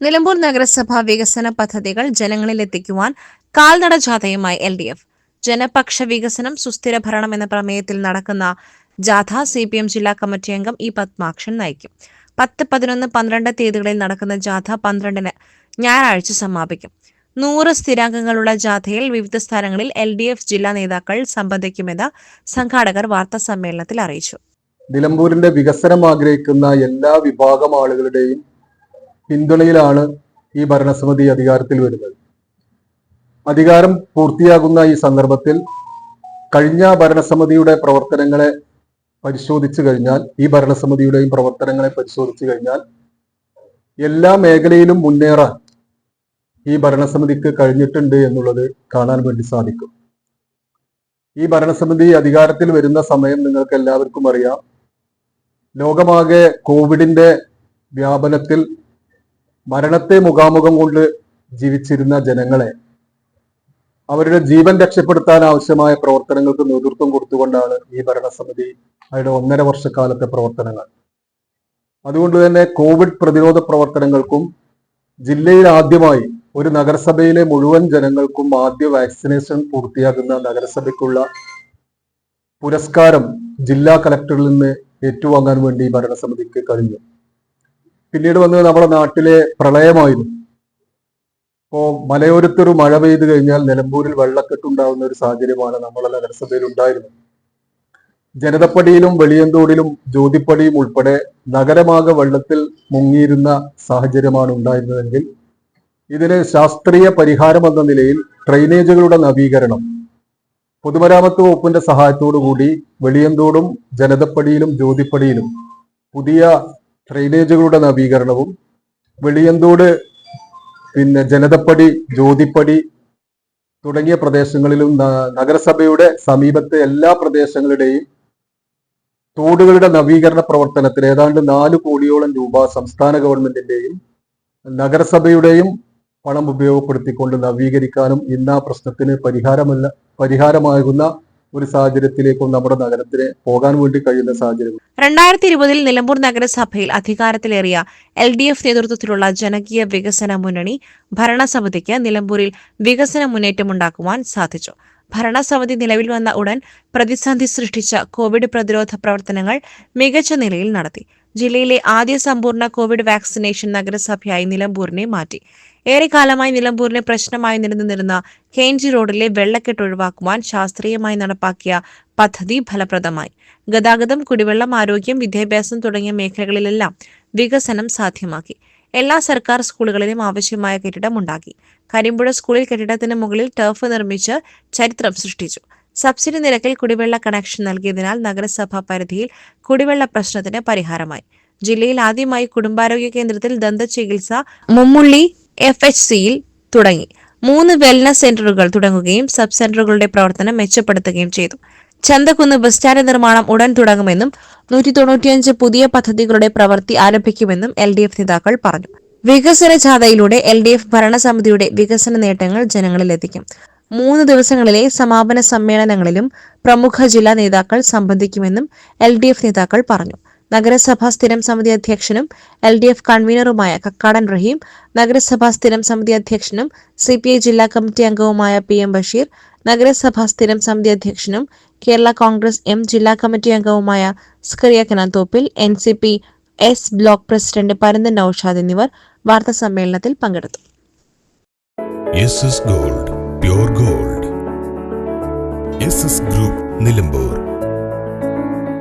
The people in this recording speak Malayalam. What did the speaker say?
നിലമ്പൂർ നഗരസഭ വികസന പദ്ധതികൾ ജനങ്ങളിലെത്തിക്കുവാൻ കാൽനട ജാഥയുമായി LDF. ജനപക്ഷ വികസനം സുസ്ഥിര ഭരണം എന്ന പ്രമേയത്തിൽ നടക്കുന്ന ജാഥ CPM ജില്ലാ കമ്മിറ്റി അംഗം E. പത്മാക്ഷൻ നയിക്കും. 10, 11, 12 തീയതികളിൽ നടക്കുന്ന ജാഥ 12-ന് ഞായറാഴ്ച സമാപിക്കും. 100 സ്ഥിരാംഗങ്ങളുള്ള ജാഥയിൽ വിവിധ സ്ഥലങ്ങളിൽ LDF ജില്ലാ നേതാക്കൾ സംബന്ധിക്കുമെന്ന് സംഘാടകർ വാർത്താസമ്മേളനത്തിൽ അറിയിച്ചു. നിലമ്പൂരിന്റെ വികസനം ആഗ്രഹിക്കുന്ന എല്ലാ വിഭാഗം ആളുകളുടെയും പിന്തുണയിലാണ് ഈ ഭരണസമിതി അധികാരത്തിൽ വരുന്നത്. അധികാരം പൂർത്തിയാകുന്ന ഈ സന്ദർഭത്തിൽ കഴിഞ്ഞ ഭരണസമിതിയുടെ പ്രവർത്തനങ്ങളെ പരിശോധിച്ചു കഴിഞ്ഞാൽ എല്ലാ മേഖലയിലും മുന്നേറാൻ ഈ ഭരണസമിതിക്ക് കഴിഞ്ഞിട്ടുണ്ട് എന്നുള്ളത് കാണാൻ വേണ്ടി സാധിക്കും. ഈ ഭരണസമിതി അധികാരത്തിൽ വരുന്ന സമയം നിങ്ങൾക്ക് എല്ലാവർക്കും അറിയാം. ലോകമാകെ കോവിഡിന്റെ വ്യാപനത്തിൽ മരണത്തെ മുഖാമുഖം കൊണ്ട് ജീവിച്ചിരുന്ന ജനങ്ങളെ അവരുടെ ജീവൻ രക്ഷപ്പെടുത്താൻ ആവശ്യമായ പ്രവർത്തനങ്ങൾക്ക് നേതൃത്വം കൊടുത്തുകൊണ്ടാണ് ഈ ഭരണസമിതി അവരുടെ 1.5 വർഷക്കാലത്തെ പ്രവർത്തനങ്ങൾ. അതുകൊണ്ട് തന്നെ കോവിഡ് പ്രതിരോധ പ്രവർത്തനങ്ങൾക്കും ജില്ലയിൽ ആദ്യമായി ഒരു നഗരസഭയിലെ മുഴുവൻ ജനങ്ങൾക്കും ആദ്യ വാക്സിനേഷൻ പൂർത്തിയാക്കുന്ന നഗരസഭയ്ക്കുള്ള പുരസ്കാരം ജില്ലാ കളക്ടറിൽ നിന്ന് ഏറ്റുവാങ്ങാൻ വേണ്ടി ഭരണസമിതിക്ക് കഴിഞ്ഞു. പിന്നീട് വന്നത് നമ്മുടെ നാട്ടിലെ പ്രളയമായിരുന്നു. ഇപ്പോൾ മലയോരത്തൊരു മഴ പെയ്തു കഴിഞ്ഞാൽ നിലമ്പൂരിൽ വെള്ളക്കെട്ടുണ്ടാകുന്ന ഒരു സാഹചര്യമാണ് നമ്മളെ നഗരസഭയിൽ ഉണ്ടായിരുന്നത്. ജനതപ്പടിയിലും വെളിയന്തോടിലും ജ്യോതിപ്പടിയും ഉൾപ്പെടെ നഗരമാകെ വെള്ളത്തിൽ മുങ്ങിയിരുന്ന സാഹചര്യമാണ് ഉണ്ടായിരുന്നതെങ്കിൽ ഇതിന് ശാസ്ത്രീയ പരിഹാരം എന്ന നിലയിൽ ഡ്രെയിനേജുകളുടെ നവീകരണം പൊതുമരാമത്ത് വകുപ്പിന്റെ സഹായത്തോടു കൂടി വെളിയന്തോടും ജനതപ്പടിയിലും ജ്യോതിപ്പടിയിലും പുതിയ ഡ്രെയിനേജുകളുടെ നവീകരണവും വെളിയന്തോട് ജനതപ്പടി ജ്യോതിപ്പടി തുടങ്ങിയ പ്രദേശങ്ങളിലും നഗരസഭയുടെ സമീപത്തെ എല്ലാ പ്രദേശങ്ങളുടെയും തോടുകളുടെ നവീകരണ പ്രവർത്തനത്തിൽ ഏതാണ്ട് 4 കോടിയോളം രൂപ സംസ്ഥാന ഗവൺമെന്റിന്റെയും നഗരസഭയുടെയും പണം ഉപയോഗപ്പെടുത്തിക്കൊണ്ട് നവീകരിക്കാനും ഇന്ന് ആ പ്രശ്നത്തിന് പരിഹാരമാകുന്ന ഒരു സാഹചര്യത്തിലേക്കും നമ്മുടെ നഗരത്തിന് പോകാൻ വേണ്ടി കഴിയുന്ന സാഹചര്യം. 2020 നിലമ്പൂർ നഗരസഭയിൽ അധികാരത്തിലേറിയ LDF നേതൃത്വത്തിലുള്ള ജനകീയ വികസന മുന്നണി ഭരണസമിതിക്ക് നിലമ്പൂരിൽ വികസന മുന്നേറ്റമുണ്ടാക്കുവാൻ സാധിച്ചു. ഭരണസമിതി നിലവിൽ വന്ന ഉടൻ പ്രതിസന്ധി സൃഷ്ടിച്ച കോവിഡ് പ്രതിരോധ പ്രവർത്തനങ്ങൾ മികച്ച നിലയിൽ നടത്തി. ജില്ലയിലെ ആദ്യ സമ്പൂർണ്ണ കോവിഡ് വാക്സിനേഷൻ നഗരസഭയായി നിലമ്പൂരിനെ മാറ്റി. ഏറെക്കാലമായി നിലമ്പൂരിന് പ്രശ്നമായി നിലനിന്നിരുന്ന KNG റോഡിലെ വെള്ളക്കെട്ട് ഒഴിവാക്കുവാൻ ശാസ്ത്രീയമായി നടപ്പാക്കിയ പദ്ധതി ഫലപ്രദമായി. ഗതാഗതം, കുടിവെള്ളം, ആരോഗ്യം, വിദ്യാഭ്യാസം തുടങ്ങിയ മേഖലകളിലെല്ലാം വികസനം സാധ്യമാക്കി. എല്ലാ സർക്കാർ സ്കൂളുകളിലും ആവശ്യമായ കെട്ടിടം ഉണ്ടാക്കി. കരിമ്പുഴ സ്കൂളിൽ കെട്ടിടത്തിന് മുകളിൽ ടർഫ് നിർമ്മിച്ച് ചരിത്രം സൃഷ്ടിച്ചു. സബ്സിഡി നിരക്കിൽ കുടിവെള്ള കണക്ഷൻ നൽകിയതിനാൽ നഗരസഭാ പരിധിയിൽ കുടിവെള്ള പ്രശ്നത്തിന് പരിഹാരമായി. ജില്ലയിൽ ആദ്യമായി കുടുംബാരോഗ്യ കേന്ദ്രത്തിൽ ദന്ത ചികിത്സ മുമ്മുള്ളി FHCയിൽ തുടങ്ങി. 3 വെൽനസ് സെന്ററുകൾ തുടങ്ങുകയും സബ് സെന്ററുകളുടെ പ്രവർത്തനം മെച്ചപ്പെടുത്തുകയും ചെയ്തു. ചന്തക്കുന്ന് ബസ് സ്റ്റാൻഡ് നിർമ്മാണം ഉടൻ തുടങ്ങുമെന്നും 195 പുതിയ പദ്ധതികളുടെ പ്രവൃത്തി ആരംഭിക്കുമെന്നും LDF നേതാക്കൾ പറഞ്ഞു. വികസന ജാഥയിലൂടെ LDF ഭരണസമിതിയുടെ വികസന നേട്ടങ്ങൾ ജനങ്ങളിലെത്തിക്കും. 3 ദിവസങ്ങളിലെ സമാപന സമ്മേളനങ്ങളിലും പ്രമുഖ ജില്ലാ നേതാക്കൾ സംബന്ധിക്കുമെന്നും LDF നേതാക്കൾ പറഞ്ഞു. നഗരസഭാ സ്ഥിരം സമിതി അധ്യക്ഷനും LDF കൺവീനറുമായ കക്കാടൻ റഹീം, നഗരസഭാ സ്ഥിരം സമിതി അധ്യക്ഷനും CPI ജില്ലാ കമ്മിറ്റി അംഗവുമായ PM ബഷീർ, നഗരസഭാ സ്ഥിരം സമിതി അധ്യക്ഷനും കേരള കോൺഗ്രസ് M ജില്ലാ കമ്മിറ്റി അംഗവുമായ Scaria Kanathoppil, NCP S block president Paranthan Noushad എന്നിവർ വാർത്താസമ്മേളനത്തിൽ പങ്കെടുത്തു. SS Gold, Pure Gold. SS Group, Nilambur.